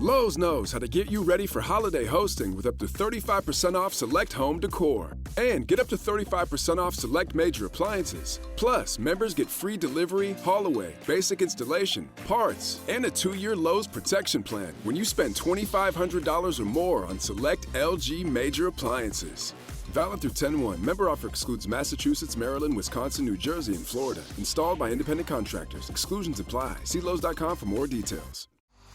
Lowe's knows how to get you ready for holiday hosting with up to 35% off select home decor. And get up to 35% off select major appliances. Plus, members get free delivery, haul away, basic installation, parts, and a 2-year Lowe's protection plan when you spend $2,500 or more on select LG major appliances. Valid through 10/1. Member offer excludes Massachusetts, Maryland, Wisconsin, New Jersey, and Florida. Installed by independent contractors. Exclusions apply. See Lowe's.com for more details.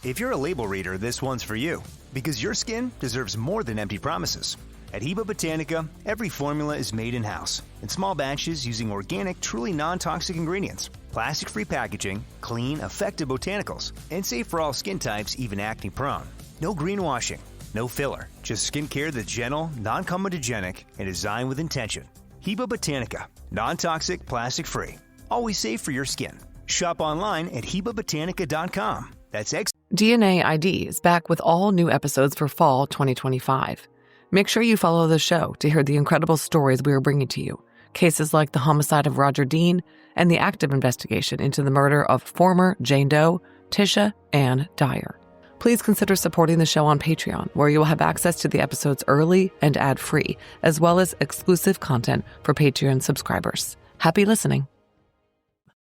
If you're a label reader, this one's for you. Because your skin deserves more than empty promises. At Heba Botanica, every formula is made in-house, in small batches using organic, truly non-toxic ingredients, plastic-free packaging, clean, effective botanicals, and safe for all skin types, even acne-prone. No greenwashing, no filler, just skincare that's gentle, non-comedogenic, and designed with intention. Heba Botanica, non-toxic, plastic-free, always safe for your skin. Shop online at HebaBotanica.com. That's DNA ID is back with all new episodes for fall 2025. Make sure you follow the show to hear the incredible stories we are bringing to you. Cases like the homicide of Roger Dean and the active investigation into the murder of former Jane Doe, Tisha Ann Dyer. Please consider supporting the show on Patreon, where you will have access to the episodes early and ad-free, as well as exclusive content for Patreon subscribers. Happy listening.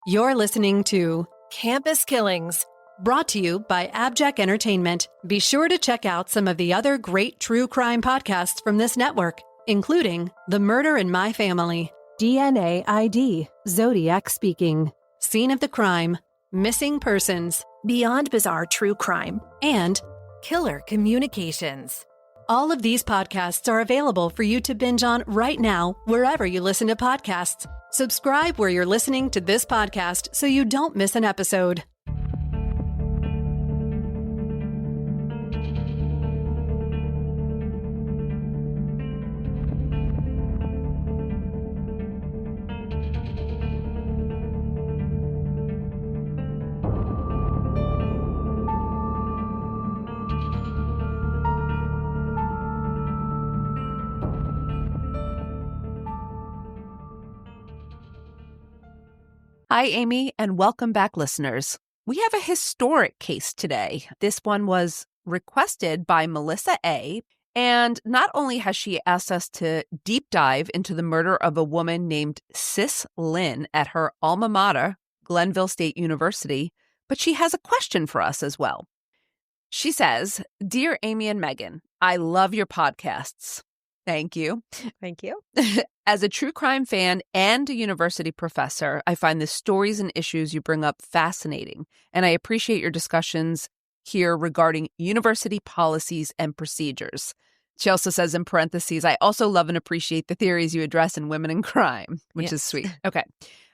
You're listening to Campus Killings, brought to you by AbJack Entertainment. Be sure to check out some of the other great true crime podcasts from this network, including The Murder in My Family, DNA ID, Zodiac Speaking, Scene of the Crime, Missing Persons, Beyond Bizarre True Crime, and Killer Communications. All of these podcasts are available for you to binge on right now, wherever you listen to podcasts. Subscribe where you're listening to this podcast so you don't miss an episode. Hi, Amy, and welcome back, listeners. We have a historic case today. This one was requested by Melissa A., and not only has she asked us to deep dive into the murder of a woman named Sis Linn at her alma mater, Glenville State University, but she has a question for us as well. She says, "Dear Amy and Megan, I love your podcasts." Thank you. Thank you. As a true crime fan and a university professor, I find the stories and issues you bring up fascinating, and I appreciate your discussions here regarding university policies and procedures. She also says in parentheses, "I also love and appreciate the theories you address in Women in Crime," which is sweet. Okay.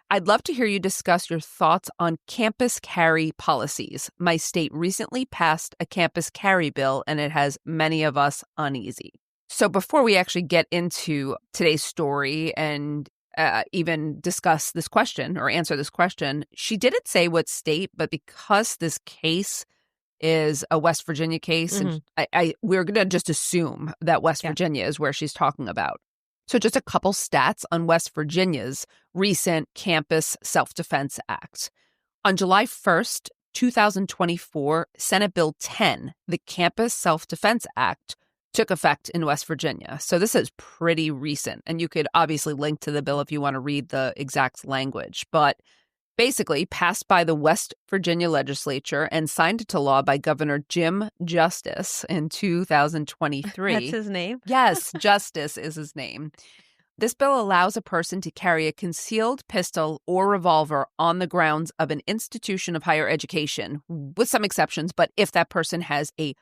"I'd love to hear you discuss your thoughts on campus carry policies. My state recently passed a campus carry bill, and it has many of us uneasy." So before we actually get into today's story and even discuss this question or answer this question, she didn't say what state, but because this case is a West Virginia case, and we're going to just assume that West Virginia is where she's talking about. So just a couple stats on West Virginia's recent Campus Self-Defense Act. On July 1st, 2024, Senate Bill 10, the Campus Self-Defense Act, took effect in West Virginia. So this is pretty recent. And you could obviously link to the bill if you want to read the exact language. But basically passed by the West Virginia legislature and signed into law by Governor Jim Justice in 2023. That's his name? Yes, Justice is his name. This bill allows a person to carry a concealed pistol or revolver on the grounds of an institution of higher education, with some exceptions, but if that person has a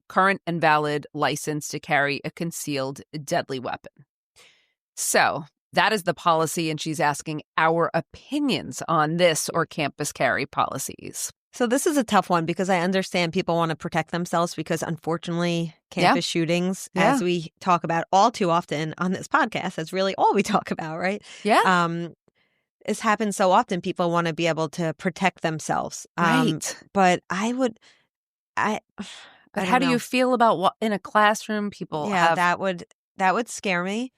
current and valid license to carry a concealed deadly weapon. So that is the policy, and she's asking our opinions on this or campus carry policies. So this is a tough one because I understand people want to protect themselves because unfortunately campus shootings, as we talk about all too often on this podcast, that's really all we talk about, right? Yeah. This happens so often. People want to be able to protect themselves. Right. But But how do you feel about what in a classroom people have? that would scare me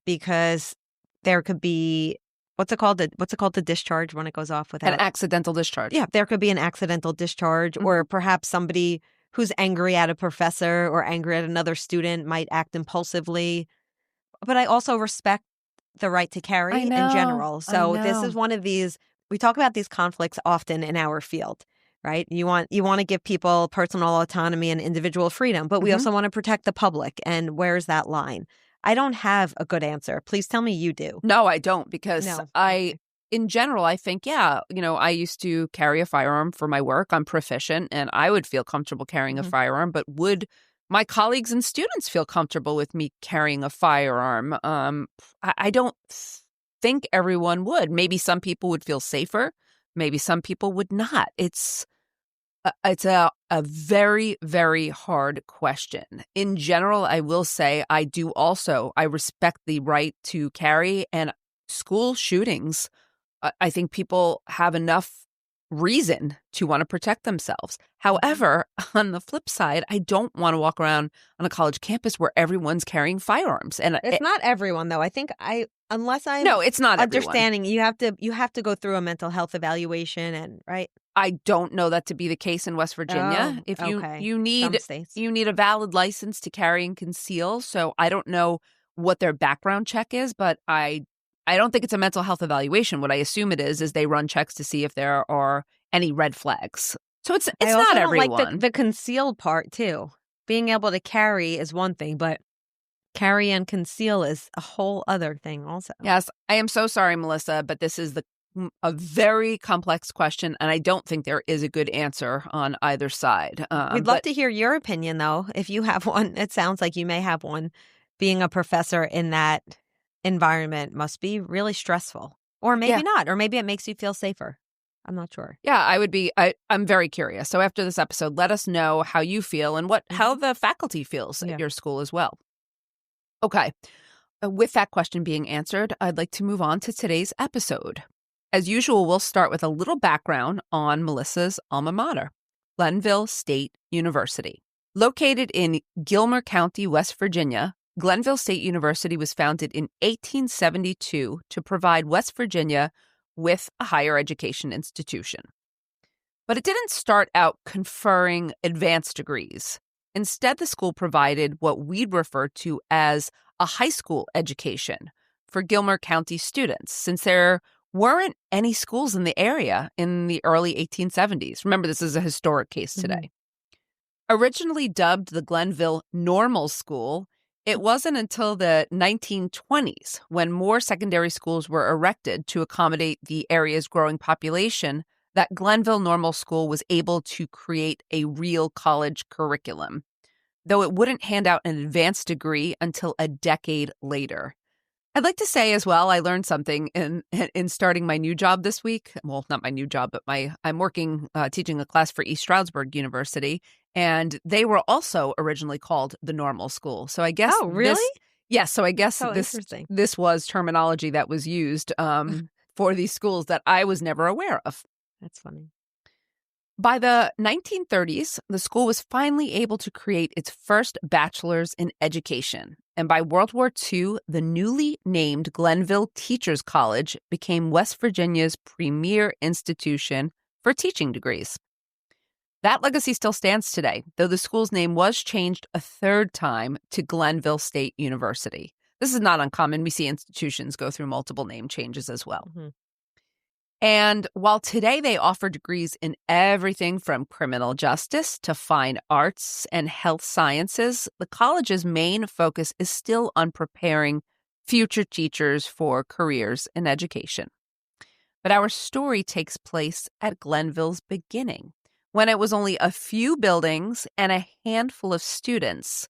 because there could be what's it called? The discharge when it goes off without an accidental discharge. Yeah, there could be an accidental discharge, or perhaps somebody who's angry at a professor or angry at another student might act impulsively. But I also respect the right to carry in general. So this is one of these, we talk about these conflicts often in our field, right? You want to give people personal autonomy and individual freedom, but we also want to protect the public. And where's that line? I don't have a good answer. Please tell me you do. No, I don't, because in general, I think, I used to carry a firearm for my work. I'm proficient and I would feel comfortable carrying a firearm, but would my colleagues and students feel comfortable with me carrying a firearm? I don't think everyone would. Maybe some people would feel safer. Maybe some people would not. It's a very, very hard question. In general, I will say I respect the right to carry, and school shootings, I think people have enough reason to want to protect themselves. However, on the flip side, I don't want to walk around on a college campus where everyone's carrying firearms. And it's not everyone, though. I think it's not understanding everyone. You have to go through a mental health evaluation, and right. I don't know that to be the case in West Virginia. If you need a valid license to carry and conceal. So I don't know what their background check is, but I don't think it's a mental health evaluation. What I assume it is they run checks to see if there are any red flags. So it's not everyone. Like the concealed part too. Being able to carry is one thing, but carry and conceal is a whole other thing also. Yes, I am so sorry, Melissa, but this is a very complex question, and I don't think there is a good answer on either side. We'd love to hear your opinion, though, if you have one. It sounds like you may have one. Being a professor in that environment must be really stressful, or maybe not, or maybe it makes you feel safer. I'm not sure. Yeah, I'm very curious. So after this episode, let us know how you feel and how the faculty feels at your school as well. Okay. With that question being answered, I'd like to move on to today's episode. As usual, we'll start with a little background on Melissa's alma mater, Glenville State University. Located in Gilmer County, West Virginia, Glenville State University was founded in 1872 to provide West Virginia with a higher education institution. But it didn't start out conferring advanced degrees. Instead, the school provided what we'd refer to as a high school education for Gilmer County students, since there weren't any schools in the area in the early 1870s. Remember, this is a historic case today. Originally dubbed the Glenville Normal School, it wasn't until the 1920s when more secondary schools were erected to accommodate the area's growing population that Glenville Normal School was able to create a real college curriculum, though it wouldn't hand out an advanced degree until a decade later. I'd like to say as well, I learned something in starting my new job this week. Well, not my new job, but I'm working teaching a class for East Stroudsburg University, and they were also originally called the Normal School. So I guess yes. So I guess this was terminology that was used for these schools that I was never aware of. That's funny. By the 1930s, the school was finally able to create its first bachelor's in education. And by World War II, the newly named Glenville Teachers College became West Virginia's premier institution for teaching degrees. That legacy still stands today, though the school's name was changed a third time to Glenville State University. This is not uncommon. We see institutions go through multiple name changes as well. And while today they offer degrees in everything from criminal justice to fine arts and health sciences, the college's main focus is still on preparing future teachers for careers in education. But our story takes place at Glenville's beginning, when it was only a few buildings and a handful of students.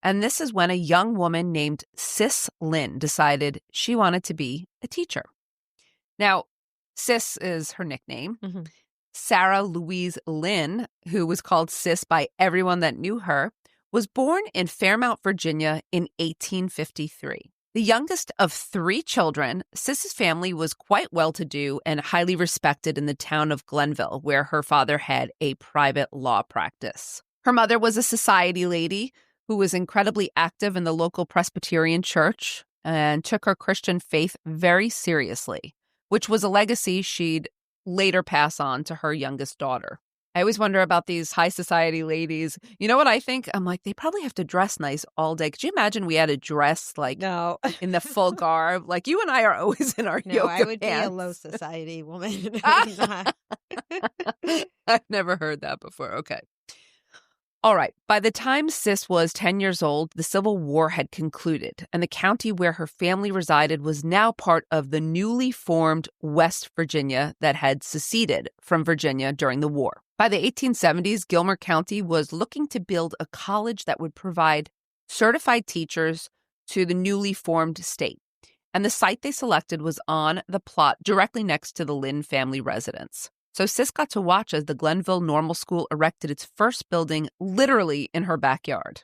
And this is when a young woman named Sis Linn decided she wanted to be a teacher. Now, Sis is her nickname. Sarah Louise Linn, who was called Sis by everyone that knew her, was born in Fairmount, Virginia in 1853. The youngest of 3 children, Sis's family was quite well-to-do and highly respected in the town of Glenville, where her father had a private law practice. Her mother was a society lady who was incredibly active in the local Presbyterian church and took her Christian faith very seriously. which was a legacy she'd later pass on to her youngest daughter. I always wonder about these high society ladies. You know what I think? I'm like, they probably have to dress nice all day. Could you imagine we had to dress like No. in the full garb? Like you and I are always in our yoga I would pants. be a low society woman. I've never heard that before. Okay. All right. By the time Sis was 10 years old, the Civil War had concluded, and the county where her family resided was now part of the newly formed West Virginia that had seceded from Virginia during the war. By the 1870s, Gilmer County was looking to build a college that would provide certified teachers to the newly formed state. And the site they selected was on the plot directly next to the Linn family residence. So Sis got to watch as the Glenville Normal School erected its first building literally in her backyard.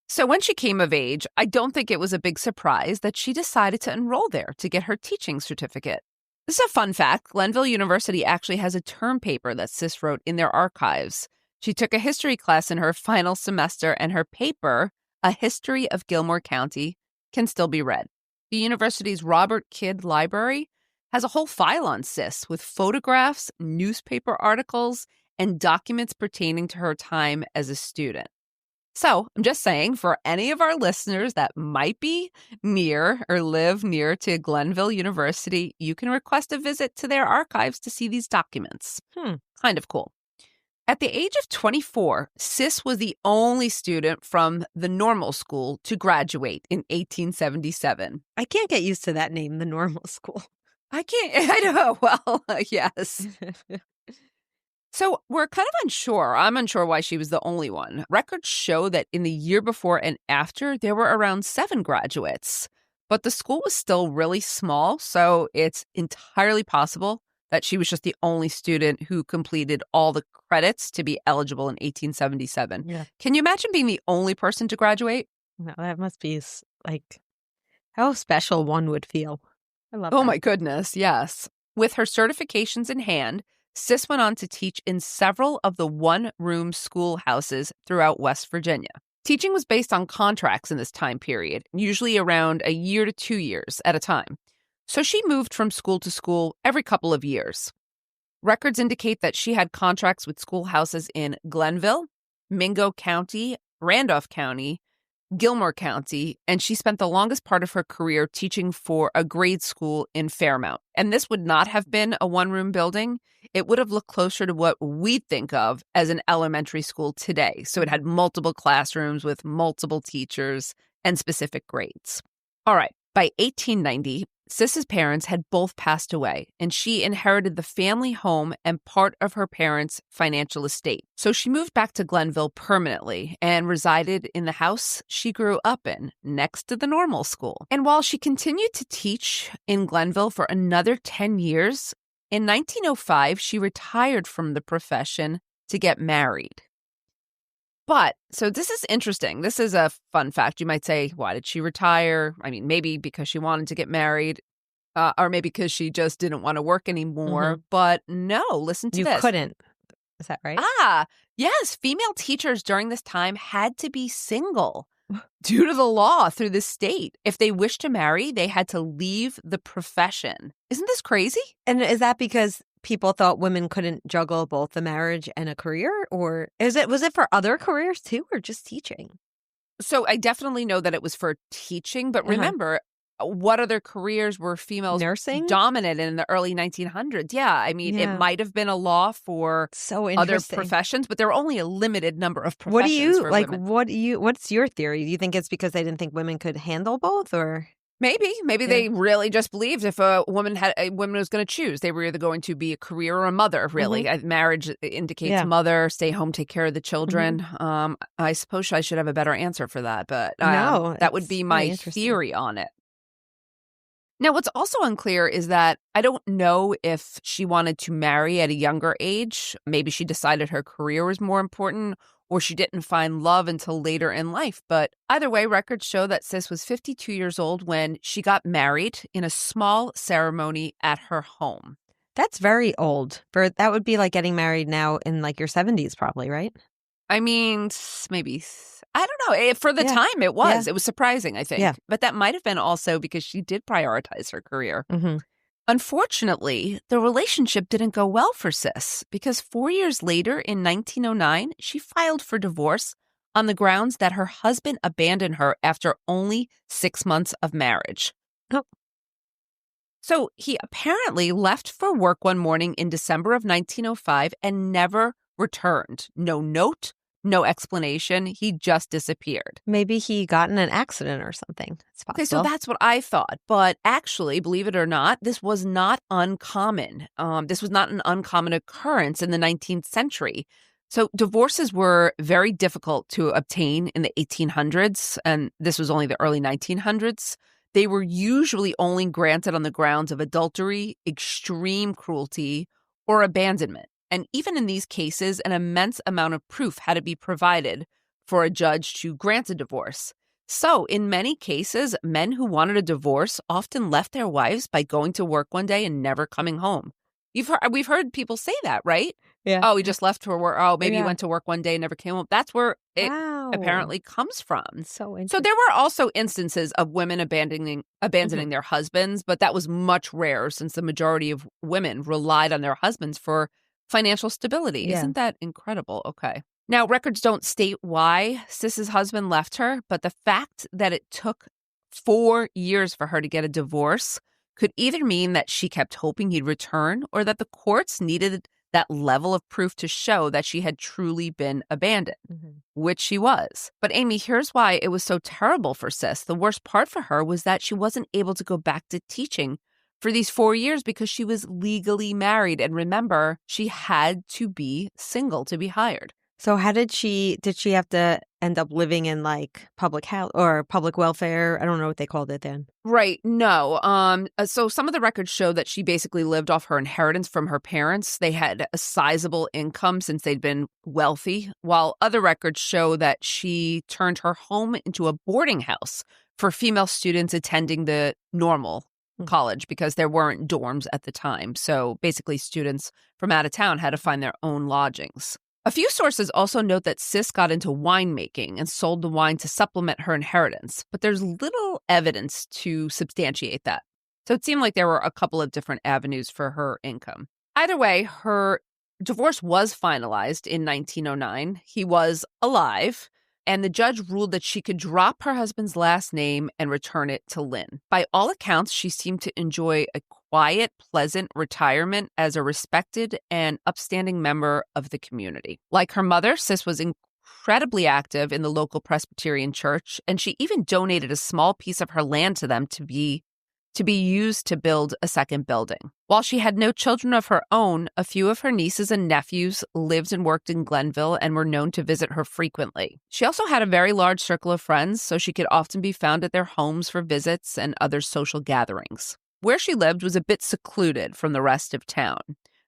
So when she came of age, I don't think it was a big surprise that she decided to enroll there to get her teaching certificate. This is a fun fact. Glenville University actually has a term paper that Sis wrote in their archives. She took a history class in her final semester, and her paper, A History of Gilmore County, can still be read. The university's Robert Kidd Library has a whole file on Sis with photographs, newspaper articles, and documents pertaining to her time as a student. So I'm just saying, for any of our listeners that might be near or live near to Glenville University, you can request a visit to their archives to see these documents. Kind of cool. At the age of 24, Sis was the only student from the normal school to graduate in 1877. I can't get used to that name, the normal school. I can't, I know. Well, yes. So we're kind of unsure. I'm unsure why she was the only one. Records show that in the year before and after, there were around 7 graduates. But the school was still really small, so it's entirely possible that she was just the only student who completed all the credits to be eligible in 1877. Yeah. Can you imagine being the only person to graduate? No, that must be like how special one would feel. I love that. Oh, my goodness. Yes. With her certifications in hand, Sis went on to teach in several of the one-room schoolhouses throughout West Virginia. Teaching was based on contracts in this time period, usually around a year to 2 years at a time. So she moved from school to school every couple of years. Records indicate that she had contracts with schoolhouses in Glenville, Mingo County, Randolph County, Gilmore County, and she spent the longest part of her career teaching for a grade school in Fairmount. And this would not have been a one-room building. It would have looked closer to what we think of as an elementary school today. So it had multiple classrooms with multiple teachers and specific grades. All right, by 1890, Sis's parents had both passed away, and she inherited the family home and part of her parents' financial estate. So she moved back to Glenville permanently and resided in the house she grew up in, next to the normal school. And while she continued to teach in Glenville for another 10 years, in 1905, she retired from the profession to get married. But, so this is interesting. This is a fun fact. You might say, why did she retire? I mean, maybe because she wanted to get married, or maybe because she just didn't want to work anymore. Mm-hmm. But no, listen to this. You couldn't. Is that right? Yes. Female teachers during this time had to be single due to the law through the state. If they wished to marry, they had to leave the profession. Isn't this crazy? And is that because people thought women couldn't juggle both the marriage and a career? Or was it for other careers too, or just teaching? So I definitely know that it was for teaching, but remember, what other careers were females nursing dominant in the early 1900s? Yeah, I mean, it might have been a law for other professions, but there were only a limited number of professions. What do you what's your theory? Do you think it's because they didn't think women could handle both, or Maybe they really just believed if a woman was going to choose, they were either going to be a career or a mother, really. Mm-hmm. Marriage indicates mother, stay home, take care of the children. Mm-hmm. I suppose I should have a better answer for that, but no, that would be my theory on it. Now, what's also unclear is that I don't know if she wanted to marry at a younger age. Maybe she decided her career was more important, or she didn't find love until later in life. But either way, records show that Sis was 52 years old when she got married in a small ceremony at her home. That's very old. That would be like getting married now in like your 70s probably, right? I mean, maybe, I don't know. For the time, it was. Yeah. It was surprising, I think. Yeah. But that might have been also because she did prioritize her career. Mm-hmm. Unfortunately, the relationship didn't go well for Sis because 4 years later, in 1909, she filed for divorce on the grounds that her husband abandoned her after only 6 months of marriage. Oh. So he apparently left for work one morning in December of 1905 and never returned. No note, no explanation. He just disappeared. Maybe he got in an accident or something. It's possible. Okay, so that's what I thought. But actually, believe it or not, this was not uncommon. This was not an uncommon occurrence in the 19th century. So divorces were very difficult to obtain in the 1800s, and this was only the early 1900s. They were usually only granted on the grounds of adultery, extreme cruelty, or abandonment. And even in these cases, an immense amount of proof had to be provided for a judge to grant a divorce. So in many cases, men who wanted a divorce often left their wives by going to work one day and never coming home. We've heard people say that, right? Yeah. Oh, he just left for work. Oh, maybe he went to work one day and never came home. That's where it apparently comes from. So interesting. So there were also instances of women abandoning their husbands, but that was much rarer since the majority of women relied on their husbands for financial stability. Yeah. Isn't that incredible? Okay. Now, records don't state why Sis's husband left her, but the fact that it took 4 years for her to get a divorce could either mean that she kept hoping he'd return or that the courts needed that level of proof to show that she had truly been abandoned, which she was. But Amy, here's why it was so terrible for Sis. The worst part for her was that she wasn't able to go back to teaching for these 4 years because she was legally married. And remember, she had to be single to be hired. So how did she have to end up living in like public house or public welfare? I don't know what they called it then. Right. No. So some of the records show that she basically lived off her inheritance from her parents. They had a sizable income since they'd been wealthy, while other records show that she turned her home into a boarding house for female students attending the normal college because there weren't dorms at the time. So basically students from out of town had to find their own lodgings. A few sources also note that Sis got into winemaking and sold the wine to supplement her inheritance, but there's little evidence to substantiate that. So it seemed like there were a couple of different avenues for her income. Either way, her divorce was finalized in 1909. He was alive, and the judge ruled that she could drop her husband's last name and return it to Linn. By all accounts, she seemed to enjoy a quiet, pleasant retirement as a respected and upstanding member of the community. Like her mother, Sis was incredibly active in the local Presbyterian church, and she even donated a small piece of her land to them to be used to build a second building. While she had no children of her own, a few of her nieces and nephews lived and worked in Glenville and were known to visit her frequently. She also had a very large circle of friends, so she could often be found at their homes for visits and other social gatherings. Where she lived was a bit secluded from the rest of town.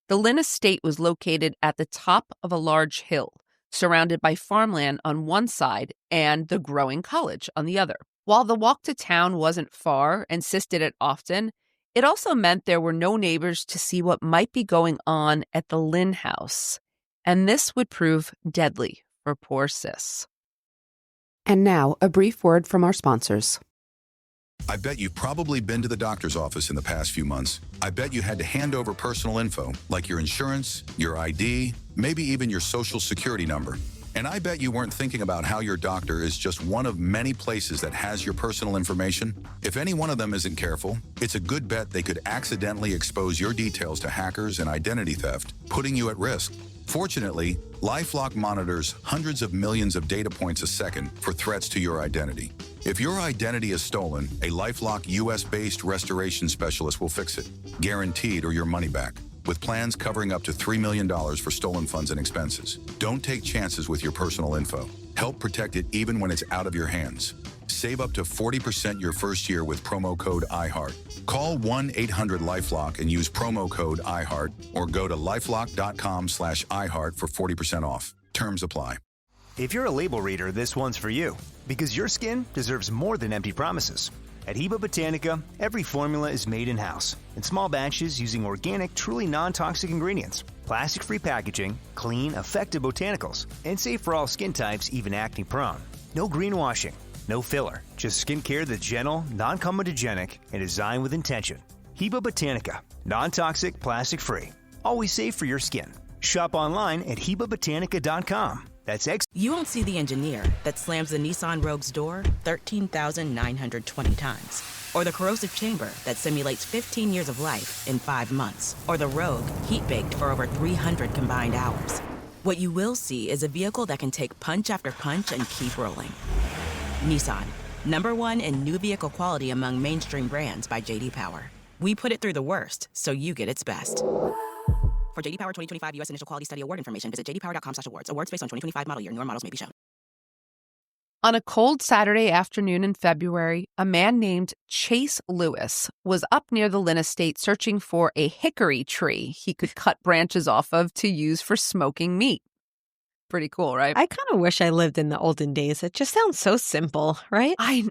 The Linn estate was located at the top of a large hill, surrounded by farmland on one side and the growing college on the other. While the walk to town wasn't far and Sis did it often, it also meant there were no neighbors to see what might be going on at the Linn house. And this would prove deadly for poor Sis. And now, a brief word from our sponsors. I bet you've probably been to the doctor's office in the past few months. I bet you had to hand over personal info, like your insurance, your ID, maybe even your social security number. And I bet you weren't thinking about how your doctor is just one of many places that has your personal information. If any one of them isn't careful, it's a good bet they could accidentally expose your details to hackers and identity theft, putting you at risk. Fortunately, LifeLock monitors hundreds of millions of data points a second for threats to your identity. If your identity is stolen, a LifeLock US-based restoration specialist will fix it, guaranteed, or your money back, with plans covering up to $3 million for stolen funds and expenses. Don't take chances with your personal info. Help protect it even when it's out of your hands. Save up to 40% your first year with promo code iHeart. Call 1-800-LifeLock and use promo code iHeart, or go to lifelock.com/iHeart for 40% off. Terms apply. If you're a label reader, this one's for you, because your skin deserves more than empty promises. At Heba Botanica, every formula is made in-house, in small batches using organic, truly non-toxic ingredients, plastic-free packaging, clean, effective botanicals, and safe for all skin types, even acne-prone. No greenwashing, no filler, just skincare that's gentle, non-comedogenic, and designed with intention. Heba Botanica, non-toxic, plastic-free. Always safe for your skin. Shop online at HebaBotanica.com. That's You won't see the engineer that slams the Nissan Rogue's door 13,920 times. Or the corrosive chamber that simulates 15 years of life in 5 months. Or the Rogue heat-baked for over 300 combined hours. What you will see is a vehicle that can take punch after punch and keep rolling. Nissan, #1 in new vehicle quality among mainstream brands by J.D. Power. We put it through the worst, so you get its best. For J.D. Power 2025 U.S. Initial Quality Study Award information, visit jdpower.com/awards. Awards based on 2025 model year. Newer models may be shown. On a cold Saturday afternoon in February, a man named Chase Lewis was up near the Linn estate searching for a hickory tree he could cut branches off of to use for smoking meat. Pretty cool, right? I kind of wish I lived in the olden days. It just sounds so simple, right? I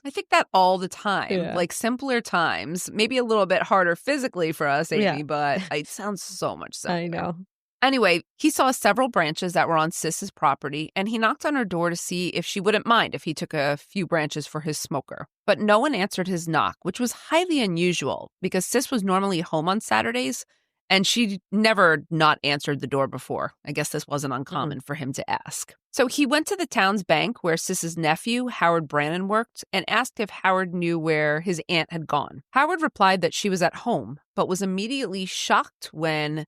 think that all the time. Yeah. Like simpler times, maybe a little bit harder physically for us, Amy, Yeah. but it sounds so much simpler. I know. Anyway, he saw several branches that were on Sis's property, and he knocked on her door to see if she wouldn't mind if he took a few branches for his smoker. But no one answered his knock, which was highly unusual because Sis was normally home on Saturdays, and she never not answered the door before. I guess this wasn't uncommon for him to ask. So he went to the town's bank where Sis's nephew, Howard Brannon, worked and asked if Howard knew where his aunt had gone. Howard replied that she was at home, but was immediately shocked when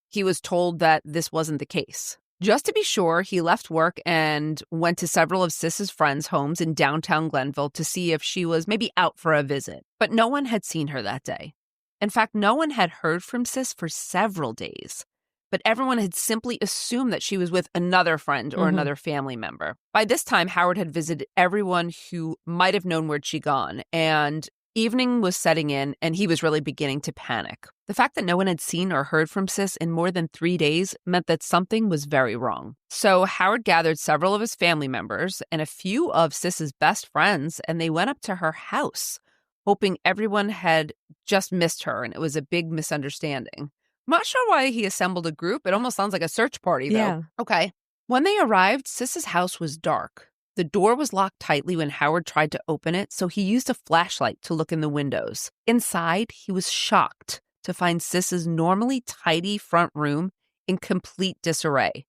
he was told that this wasn't the case. Just to be sure, he left work and went to several of Sis's friends' homes in downtown Glenville to see if she was maybe out for a visit. But no one had seen her that day. In fact, no one had heard from Sis for several days. But everyone had simply assumed that she was with another friend or another family member. By this time, Howard had visited everyone who might have known where'd she gone, and evening was setting in, and he was really beginning to panic. The fact that no one had seen or heard from Sis in more than 3 days meant that something was very wrong. So Howard gathered several of his family members and a few of Sis's best friends, and they went up to her house, hoping everyone had just missed her, and it was a big misunderstanding. I'm not sure why he assembled a group. It almost sounds like a search party, though. Yeah. Okay. When they arrived, Sis's house was dark. The door was locked tightly when Howard tried to open it, so he used a flashlight to look in the windows. Inside, he was shocked to find Sis's normally tidy front room in complete disarray.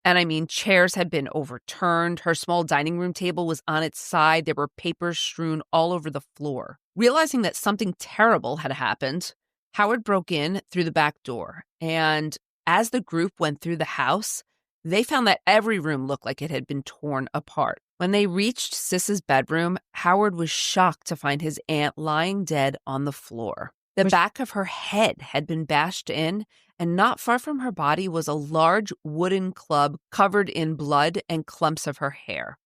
And I mean, chairs had been overturned. Her small dining room table was on its side. There were papers strewn all over the floor. Realizing that something terrible had happened, Howard broke in through the back door. And as the group went through the house, they found that every room looked like it had been torn apart. When they reached Sis's bedroom, Howard was shocked to find his aunt lying dead on the floor. The back of her head had been bashed in, and not far from her body was a large wooden club covered in blood and clumps of her hair.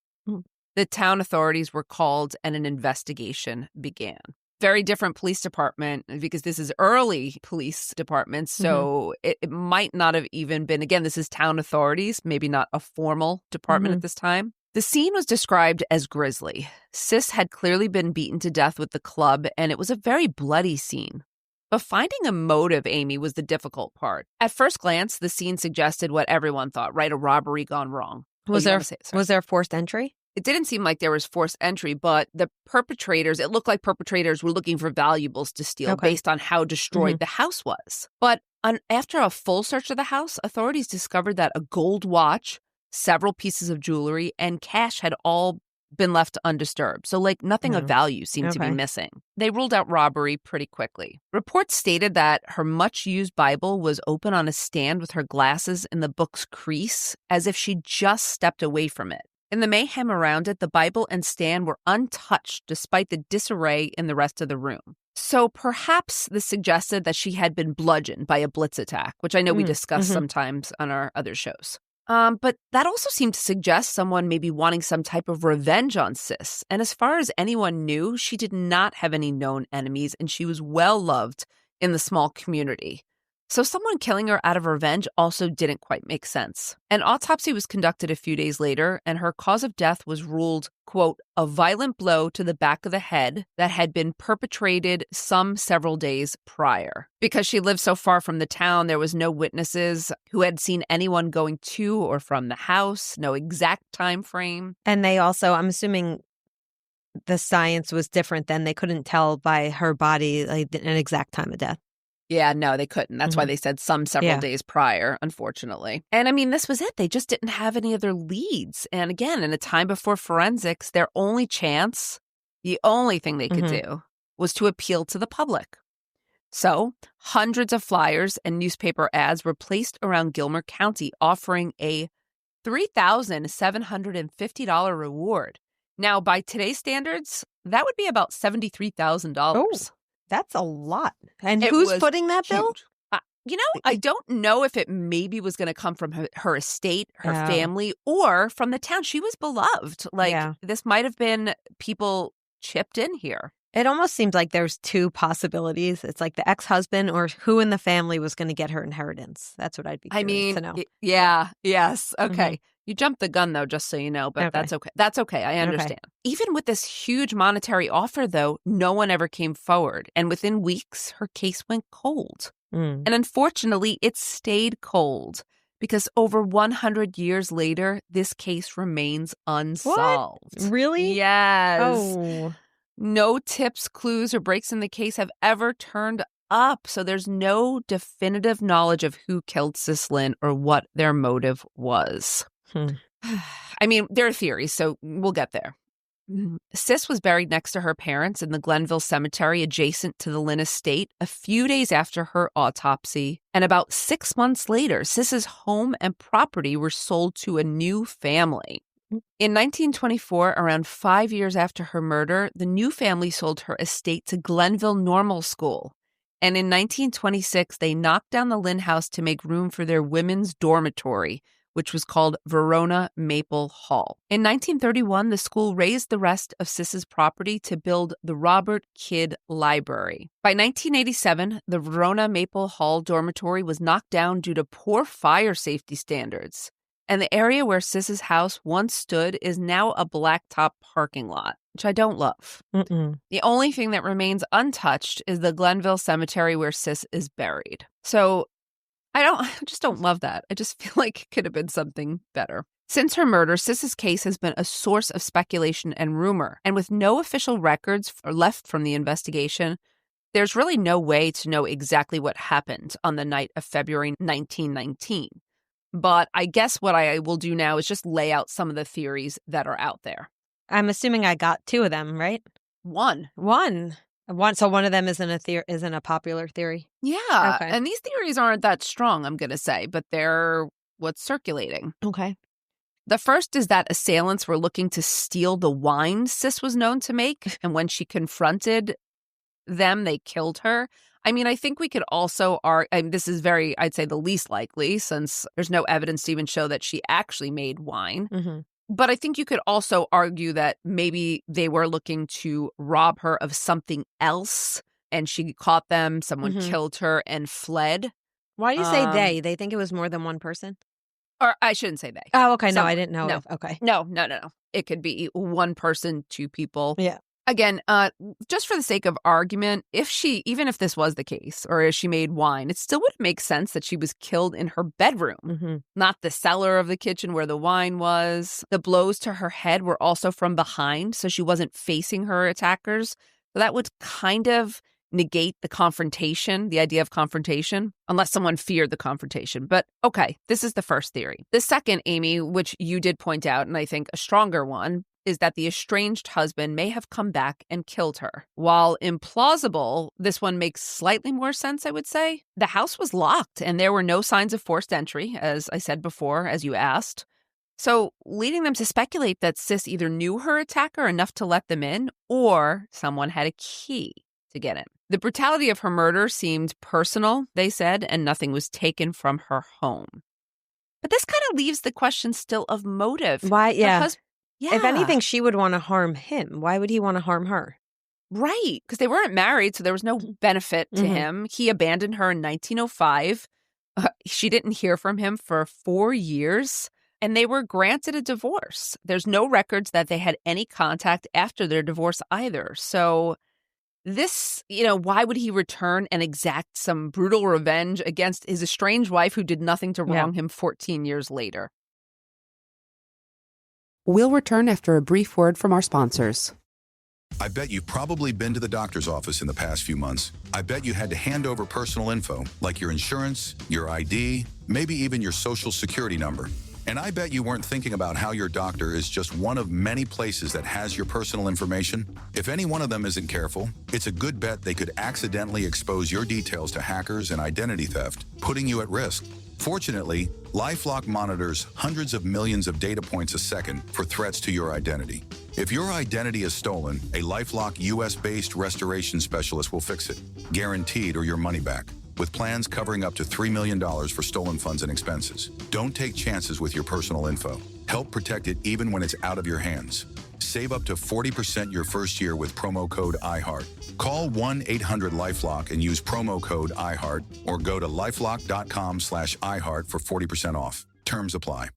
The town authorities were called, and an investigation began. Very different police department, because this is early police department, so it might not have even been, again, this is town authorities, maybe not a formal department at this time. The scene was described as grisly. Sis had clearly been beaten to death with the club, and it was a very bloody scene. But finding a motive, Amy, was the difficult part. At first glance, the scene suggested what everyone thought, right? A robbery gone wrong. Was there forced entry? It didn't seem like there was forced entry, but the perpetrators, it looked like perpetrators were looking for valuables to steal based on how destroyed the house was. But after a full search of the house, authorities discovered that a gold watch, several pieces of jewelry, and cash had all been left undisturbed. So, like, nothing of value seemed to be missing. They ruled out robbery pretty quickly. Reports stated that her much-used Bible was open on a stand with her glasses in the book's crease, as if she just stepped away from it. In the mayhem around it, the Bible and stand were untouched despite the disarray in the rest of the room. So perhaps this suggested that she had been bludgeoned by a blitz attack, which I know we discuss sometimes on our other shows. But that also seemed to suggest someone maybe wanting some type of revenge on Sis. And as far as anyone knew, she did not have any known enemies, and she was well loved in the small community. So someone killing her out of revenge also didn't quite make sense. An autopsy was conducted a few days later, and her cause of death was ruled, quote, a violent blow to the back of the head that had been perpetrated several days prior. Because she lived so far from the town, there was no witnesses who had seen anyone going to or from the house, no exact time frame. And they also, I'm assuming, the science was different then. They couldn't tell by her body like an exact time of death. Yeah, no, they couldn't. That's why they said several days prior, unfortunately. And I mean, this was it. They just didn't have any other leads. And again, in a time before forensics, their only chance, the only thing they could do was to appeal to the public. So hundreds of flyers and newspaper ads were placed around Gilmer County offering a $3,750 reward. Now, by today's standards, that would be about $73,000. Oh, that's a lot. And who's footing that bill? I don't know if it maybe was going to come from her estate, her family, or from the town. She was beloved. This might have been people chipped in here. It almost seems like there's two possibilities. It's like the ex-husband or who in the family was going to get her inheritance. That's what I'd be curious to know. Yes. Okay. You jumped the gun, though, just so you know, but that's okay. That's okay. I understand. Okay. Even with this huge monetary offer, though, no one ever came forward. And within weeks, her case went cold. And unfortunately, it stayed cold because over 100 years later, this case remains unsolved. What? Really? Yes. Oh. No tips, clues, or breaks in the case have ever turned up. So there's no definitive knowledge of who killed Sis Linn or what their motive was. I mean, there are theories, so we'll get there. Sis was buried next to her parents in the Glenville Cemetery adjacent to the Linn estate a few days after her autopsy. And about 6 months later, Sis's home and property were sold to a new family. In 1924, around 5 years after her murder, the new family sold her estate to Glenville Normal School. And in 1926, they knocked down the Linn house to make room for their women's dormitory, which was called Verona Maple Hall. In 1931, the school raised the rest of Sis's property to build the Robert Kidd Library. By 1987, the Verona Maple Hall dormitory was knocked down due to poor fire safety standards. And the area where Sis's house once stood is now a blacktop parking lot, which I don't love. The only thing that remains untouched is the Glenville Cemetery where Sis is buried. So I just don't love that. I just feel like it could have been something better. Since her murder, Sis's case has been a source of speculation and rumor. And with no official records left from the investigation, there's really no way to know exactly what happened on the night of February 1919. But I guess what I will do now is just lay out some of the theories that are out there. I'm assuming I got two of them, right? One. So one of them isn't a popular theory? Yeah. Okay. And these theories aren't that strong, I'm going to say, but they're what's circulating. Okay. The first is that assailants were looking to steal the wine Sis was known to make. And when she confronted them, they killed her. I mean, I think we could also this is I'd say the least likely, since there's no evidence to even show that she actually made wine. But I think you could also argue that maybe they were looking to rob her of something else, and she caught them, someone killed her, and fled. Why do you say they? They think it was more than one person? Or I shouldn't say they. Oh, okay. No, I didn't know. No. Okay. No. It could be one person, two people. Yeah. Again, just for the sake of argument, even if this was the case, or if she made wine, it still would make sense that she was killed in her bedroom, not the cellar of the kitchen where the wine was. The blows to her head were also from behind, so she wasn't facing her attackers. So that would kind of negate the confrontation, the idea of confrontation, unless someone feared the confrontation. But okay, this is the first theory. The second, Amy, which you did point out, and I think a stronger one, is that the estranged husband may have come back and killed her. While implausible, this one makes slightly more sense, I would say. The house was locked and there were no signs of forced entry, as I said before, as you asked. So leading them to speculate that Sis either knew her attacker enough to let them in, or someone had a key to get in. The brutality of her murder seemed personal, they said, and nothing was taken from her home. But this kind of leaves the question still of motive. Why? Yeah. Yeah. If anything, she would want to harm him. Why would he want to harm her? Right. Because they weren't married, so there was no benefit to him. He abandoned her in 1905. She didn't hear from him for 4 years, and they were granted a divorce. There's no records that they had any contact after their divorce either. So this, why would he return and exact some brutal revenge against his estranged wife who did nothing to wrong him 14 years later? We'll return after a brief word from our sponsors. I bet you've probably been to the doctor's office in the past few months. I bet you had to hand over personal info, like your insurance, your ID, maybe even your social security number. And I bet you weren't thinking about how your doctor is just one of many places that has your personal information. If any one of them isn't careful, it's a good bet they could accidentally expose your details to hackers and identity theft, putting you at risk. Fortunately, LifeLock monitors hundreds of millions of data points a second for threats to your identity. If your identity is stolen, a LifeLock US-based restoration specialist will fix it, guaranteed or your money back, with plans covering up to $3 million for stolen funds and expenses. Don't take chances with your personal info. Help protect it even when it's out of your hands. Save up to 40% your first year with promo code iHeart. Call 1-800-LifeLock and use promo code iHeart or go to lifelock.com/iHeart for 40% off. Terms apply.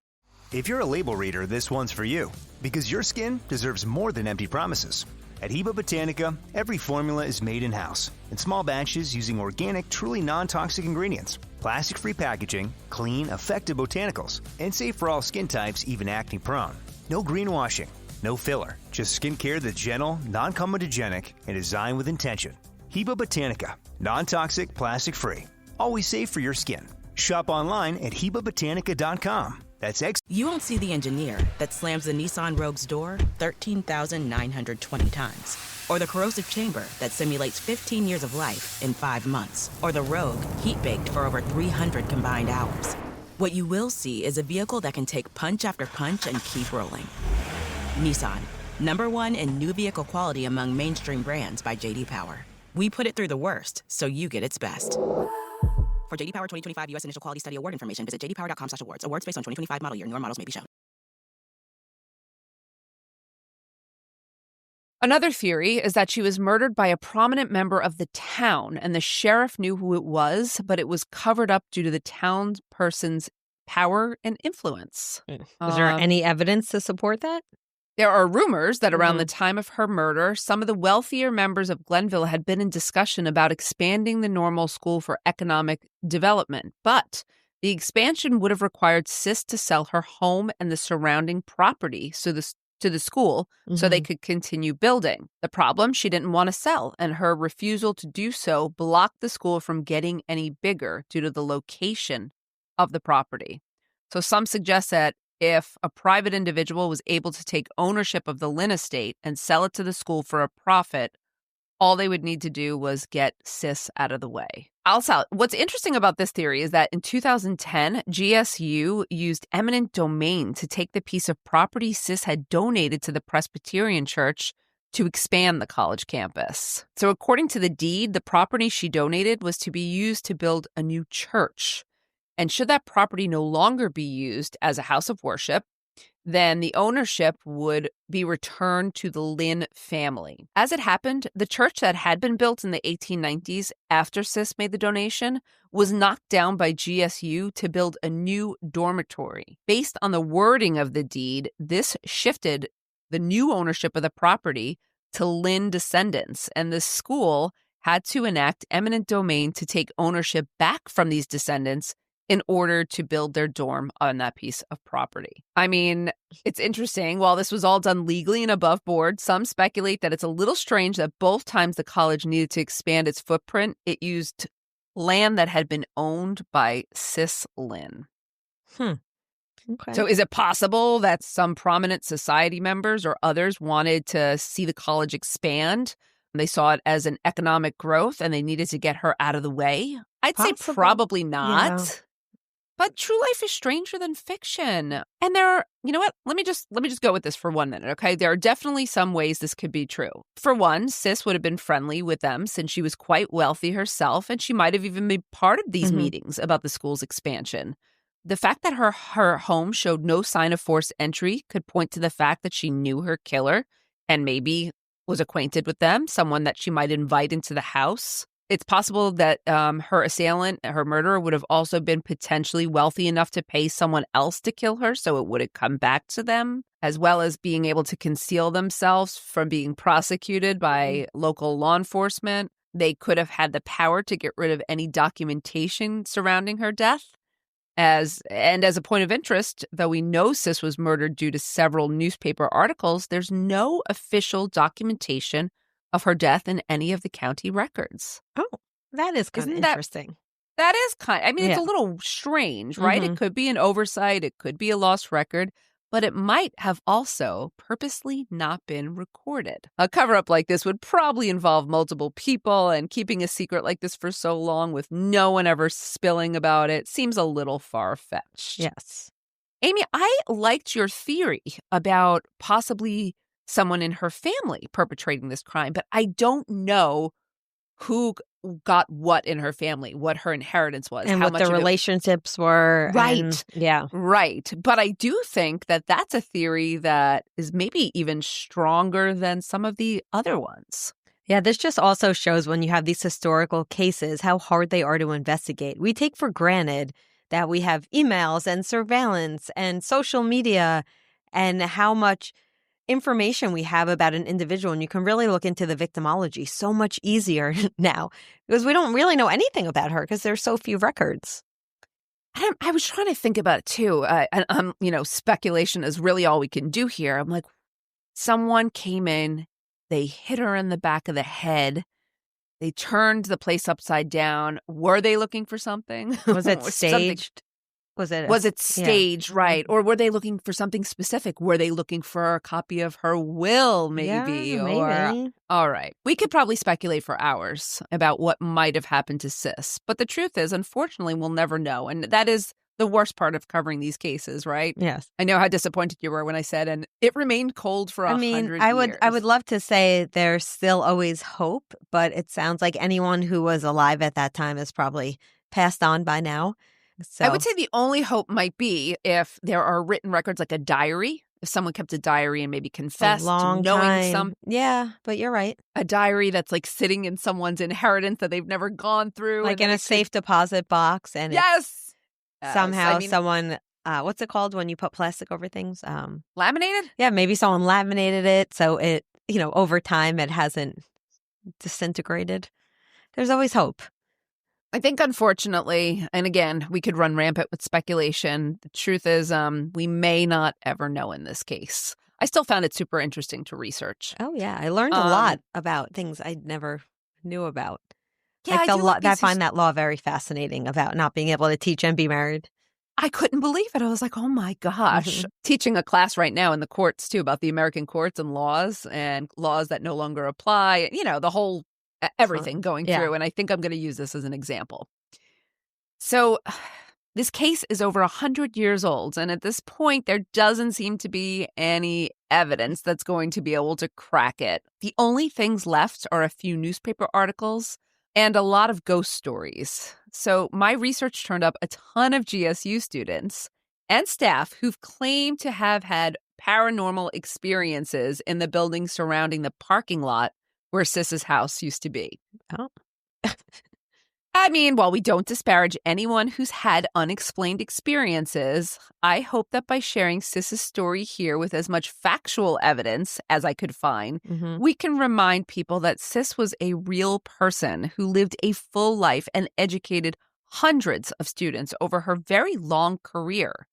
If you're a label reader, this one's for you, because your skin deserves more than empty promises. At Heba Botanica, every formula is made in-house, in small batches using organic, truly non-toxic ingredients, plastic-free packaging, clean, effective botanicals, and safe for all skin types, even acne-prone. No greenwashing, no filler, just skincare that's gentle, non-comedogenic, and designed with intention. Heba Botanica, non-toxic, plastic-free, always safe for your skin. Shop online at HebaBotanica.com. That's You won't see the engineer that slams the Nissan Rogue's door 13,920 times. Or the corrosive chamber that simulates 15 years of life in 5 months. Or the Rogue heat-baked for over 300 combined hours. What you will see is a vehicle that can take punch after punch and keep rolling. Nissan, #1 in new vehicle quality among mainstream brands by J.D. Power. We put it through the worst, so you get its best. For J.D. Power 2025 U.S. Initial Quality Study Award information, visit jdpower.com/awards. Awards based on 2025 model year. Newer models may be shown. Another theory is that she was murdered by a prominent member of the town, and the sheriff knew who it was, but it was covered up due to the townsperson's power and influence. Is there any evidence to support that? There are rumors that around the time of her murder, some of the wealthier members of Glenville had been in discussion about expanding the normal school for economic development. But the expansion would have required Sis to sell her home and the surrounding property to the school so they could continue building. The problem, she didn't want to sell, and her refusal to do so blocked the school from getting any bigger due to the location of the property. So some suggest that if a private individual was able to take ownership of the Linn estate and sell it to the school for a profit, all they would need to do was get Sis out of the way. Also, what's interesting about this theory is that in 2010, GSU used eminent domain to take the piece of property Sis had donated to the Presbyterian Church to expand the college campus. So according to the deed, the property she donated was to be used to build a new church. And should that property no longer be used as a house of worship, then the ownership would be returned to the Linn family. As it happened, the church that had been built in the 1890s after Sis made the donation was knocked down by GSU to build a new dormitory. Based on the wording of the deed, this shifted the new ownership of the property to Linn descendants, and the school had to enact eminent domain to take ownership back from these descendants in order to build their dorm on that piece of property. I mean, it's interesting. While this was all done legally and above board, some speculate that it's a little strange that both times the college needed to expand its footprint, it used land that had been owned by Sis Linn. Okay. So is it possible that some prominent society members or others wanted to see the college expand? They saw it as an economic growth and they needed to get her out of the way? I'd say probably not. Yeah. But true life is stranger than fiction. And there are, you know what? Let me just go with this for 1 minute, okay? There are definitely some ways this could be true. For one, Sis would have been friendly with them since she was quite wealthy herself, and she might have even been part of these meetings about the school's expansion. The fact that her home showed no sign of forced entry could point to the fact that she knew her killer and maybe was acquainted with them, someone that she might invite into the house. It's possible that her assailant, her murderer, would have also been potentially wealthy enough to pay someone else to kill her so it wouldn't come back to them, as well as being able to conceal themselves from being prosecuted by local law enforcement. They could have had the power to get rid of any documentation surrounding her death. As a point of interest, though we know Sis was murdered due to several newspaper articles, there's no official documentation of her death in any of the county records. Oh, that is kind of interesting. That is it's a little strange, right? Mm-hmm. It could be an oversight. It could be a lost record. But it might have also purposely not been recorded. A cover-up like this would probably involve multiple people, and keeping a secret like this for so long with no one ever spilling about it seems a little far-fetched. Yes. Amy, I liked your theory about possibly someone in her family perpetrating this crime, but I don't know who got what in her family, what her inheritance was. And how what much the relationships were. Right. Yeah. Right. But I do think that that's a theory that is maybe even stronger than some of the other ones. Yeah, this just also shows when you have these historical cases how hard they are to investigate. We take for granted that we have emails and surveillance and social media and how much information we have about an individual, and you can really look into the victimology so much easier now because we don't really know anything about her because there's so few records. I was trying to think about it too. And speculation is really all we can do here. I'm like, someone came in, they hit her in the back of the head. They turned the place upside down. Were they looking for something? Was it staged? Was it staged, right? Or were they looking for something specific? Were they looking for a copy of her will, maybe? Yeah, maybe. All right. We could probably speculate for hours about what might have happened to Sis. But the truth is, unfortunately, we'll never know. And that is the worst part of covering these cases, right? Yes. I know how disappointed you were when I said, and it remained cold for 100 years. I would love to say there's still always hope, but it sounds like anyone who was alive at that time is probably passed on by now. So I would say the only hope might be if there are written records like a diary, if someone kept a diary and maybe confessed long knowing time. Yeah, but you're right. A diary that's like sitting in someone's inheritances that they've never gone through. Like in a safe deposit box. And yes. Somehow someone, what's it called when you put plastic over things? Laminated? Yeah, maybe someone laminated it so it, over time it hasn't disintegrated. There's always hope. I think, unfortunately, and again, we could run rampant with speculation. The truth is, we may not ever know in this case. I still found it super interesting to research. Oh, yeah. I learned a lot about things I never knew about. Yeah, I find that law very fascinating about not being able to teach and be married. I couldn't believe it. I was like, oh, my gosh. Mm-hmm. Teaching a class right now in the courts, too, about the American courts and laws that no longer apply. The whole everything going through. And I think I'm going to use this as an example. So this case is over 100 years old. And at this point, there doesn't seem to be any evidence that's going to be able to crack it. The only things left are a few newspaper articles and a lot of ghost stories. So my research turned up a ton of GSU students and staff who've claimed to have had paranormal experiences in the building surrounding the parking lot where Sis's house used to be. Oh. While we don't disparage anyone who's had unexplained experiences, I hope that by sharing Sis's story here with as much factual evidence as I could find, we can remind people that Sis was a real person who lived a full life and educated hundreds of students over her very long career.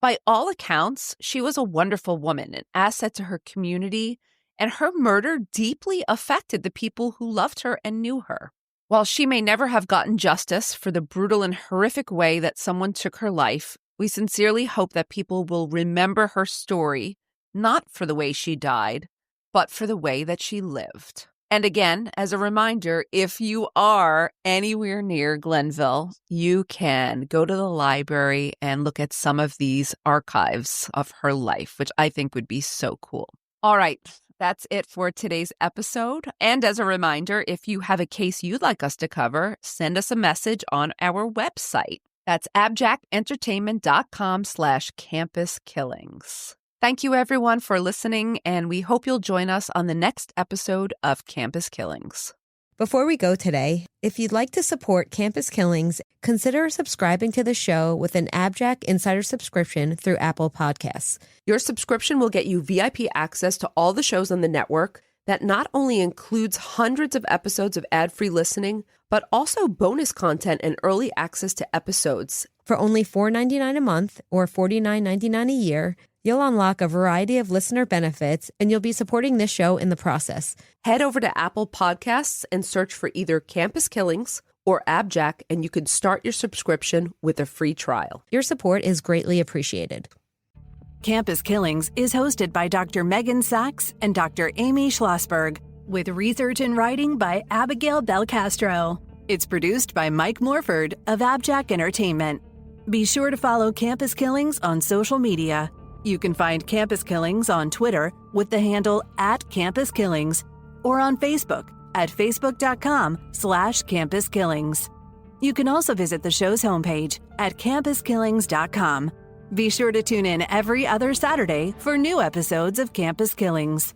By all accounts, she was a wonderful woman, an asset to her community, and her murder deeply affected the people who loved her and knew her. While she may never have gotten justice for the brutal and horrific way that someone took her life, we sincerely hope that people will remember her story, not for the way she died, but for the way that she lived. And again, as a reminder, if you are anywhere near Glenville, you can go to the library and look at some of these archives of her life, which I think would be so cool. All right. That's it for today's episode. And as a reminder, if you have a case you'd like us to cover, send us a message on our website. That's abjackentertainment.com/campuskillings. Thank you, everyone, for listening, and we hope you'll join us on the next episode of Campus Killings. Before we go today, if you'd like to support Campus Killings, consider subscribing to the show with an AbJack Insider subscription through Apple Podcasts. Your subscription will get you VIP access to all the shows on the network that not only includes hundreds of episodes of ad-free listening, but also bonus content and early access to episodes For only $4.99 a month or $49.99 a year, you'll unlock a variety of listener benefits, and you'll be supporting this show in the process. Head over to Apple Podcasts and search for either Campus Killings or AbJack, and you can start your subscription with a free trial. Your support is greatly appreciated. Campus Killings is hosted by Dr. Megan Sachs and Dr. Amy Schlossberg, with research and writing by Abigail Belcastro. It's produced by Mike Morford of AbJack Entertainment. Be sure to follow Campus Killings on social media. You can find Campus Killings on Twitter with the handle @CampusKillings or on Facebook at facebook.com/CampusKillings. You can also visit the show's homepage at campuskillings.com. Be sure to tune in every other Saturday for new episodes of Campus Killings.